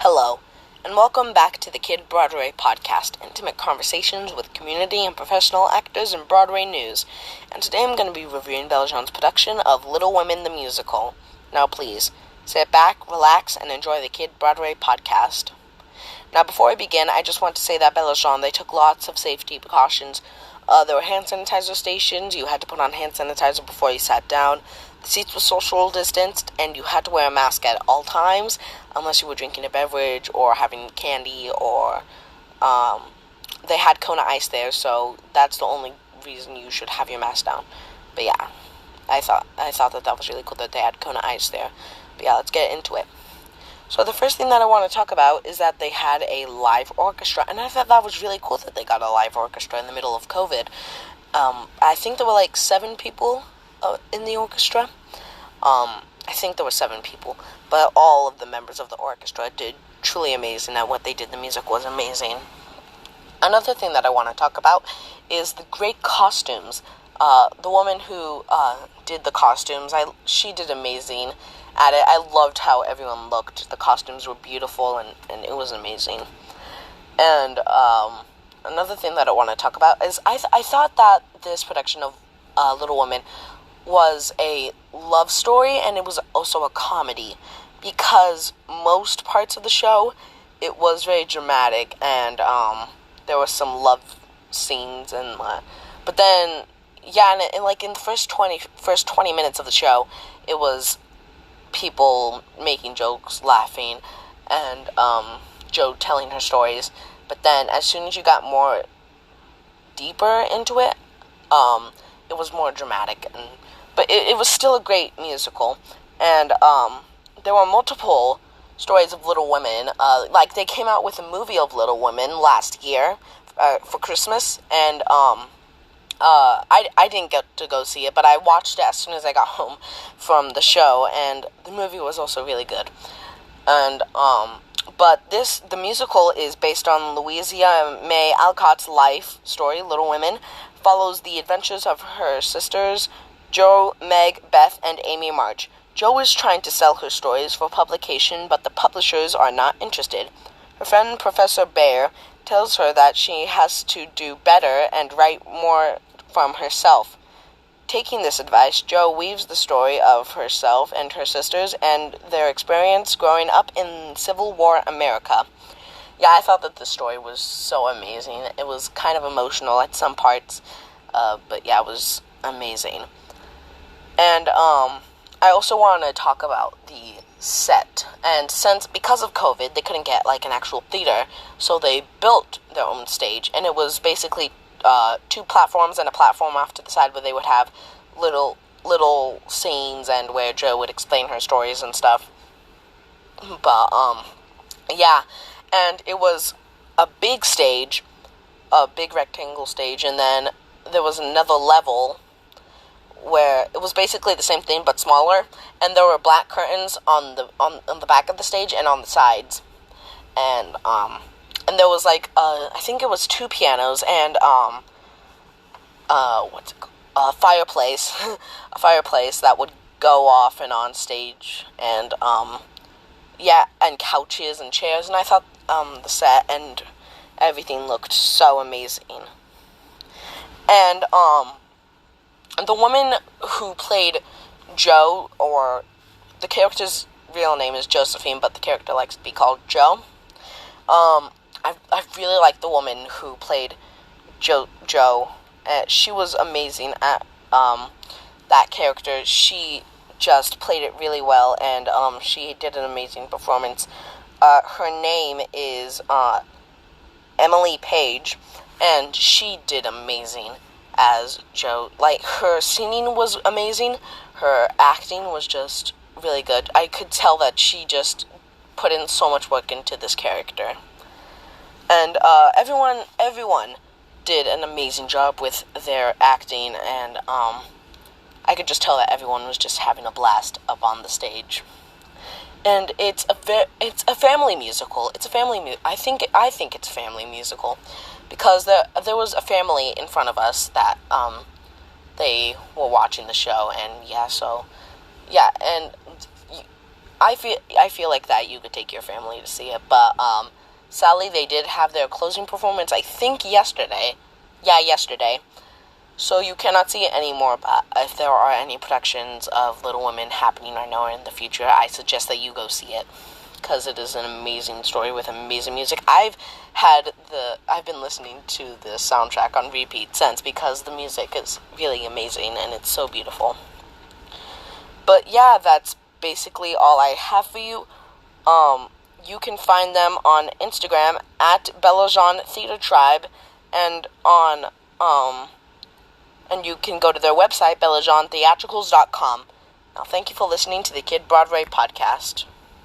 Hello, and welcome back to the Kid Broadway podcast, intimate conversations with community and professional actors in Broadway news. And today I'm going to be reviewing Belle-Jean's production of Little Women the Musical. Now please, sit back, relax, and enjoy the Kid Broadway podcast. Now before I begin, I just want to say that Belle-Jean, they took lots of safety precautions. There were hand sanitizer stations. You had to put on hand sanitizer before you sat down. The seats were social distanced, and you had to wear a mask at all times, unless you were drinking a beverage or having candy, or they had Kona Ice there, so that's the only reason you should have your mask down. But yeah, I thought that was really cool that they had Kona Ice there. But yeah, let's get into it. So the first thing that I want to talk about is that they had a live orchestra, and I thought that was really cool that they got a live orchestra in the middle of COVID. I think there were like 7 people in the orchestra. I think there were 7 people, but all of the members of the orchestra did truly amazing, and what they did, the music was amazing. Another thing that I want to talk about is the great costumes. The woman who did the costumes, she did amazing at it. I loved how everyone looked. The costumes were beautiful, and it was amazing. And another thing that I want to talk about is I thought that this production of Little Women was a love story, and it was also a comedy, because most parts of the show, it was very dramatic, and there were some love scenes, and but then, yeah, and like in the first 20 minutes of the show, it was people making jokes, laughing, and Jo telling her stories. But then, as soon as you got more deeper into it, it was more dramatic, but it was still a great musical. And there were multiple stories of Little Women. Like, they came out with a movie of Little Women last year for Christmas, and I didn't get to go see it, but I watched it as soon as I got home from the show, and the movie was also really good. And but the musical is based on Louisa May Alcott's life story. Little Women follows the adventures of her sisters, Jo, Meg, Beth, and Amy March. Jo is trying to sell her stories for publication, but the publishers are not interested. Her friend Professor Bear tells her that she has to do better and write more from herself. Taking this advice, Jo weaves the story of herself and her sisters and their experience growing up in Civil War America. Yeah, I thought that the story was so amazing. It was kind of emotional at some parts, but yeah, it was amazing. And I also want to talk about the set. And because of COVID, they couldn't get like an actual theater, so they built their own stage, and it was basically 2 platforms and a platform off to the side where they would have little scenes and where Jo would explain her stories and stuff. But yeah, and it was a big stage, a big rectangle stage, and then there was another level where it was basically the same thing but smaller, and there were black curtains on the back of the stage and on the sides, and there was like I think it was 2 pianos and what's it called? A fireplace, a fireplace that would go off and on stage, and yeah, and couches and chairs, and I thought the set and everything looked so amazing. And the woman who played Jo, or the character's real name is Josephine, but the character likes to be called Jo. I really like the woman who played Jo. She was amazing at that character. She just played it really well, and she did an amazing performance. Her name is Emily Page, and she did amazing as Jo. Like, her singing was amazing. Her acting was just really good. I could tell that she just put in so much work into this character. And everyone did an amazing job with their acting, and I could just tell that everyone was just having a blast up on the stage. And it's a family musical. I think it's a family musical, because there was a family in front of us that they were watching the show, and yeah, and I feel like that you could take your family to see it, but sadly they did have their closing performance, I think yesterday. Yeah, yesterday. So you cannot see it anymore, but if there are any productions of Little Women happening right now or in the future, I suggest that you go see it, because it is an amazing story with amazing music. I've been listening to the soundtrack on repeat since, because the music is really amazing and it's so beautiful. But yeah, that's basically all I have for you. You can find them on Instagram at Bellajean Theater Tribe, and and you can go to their website, bellajeantheatricals.com. Now, thank you for listening to the Kid Broadway podcast.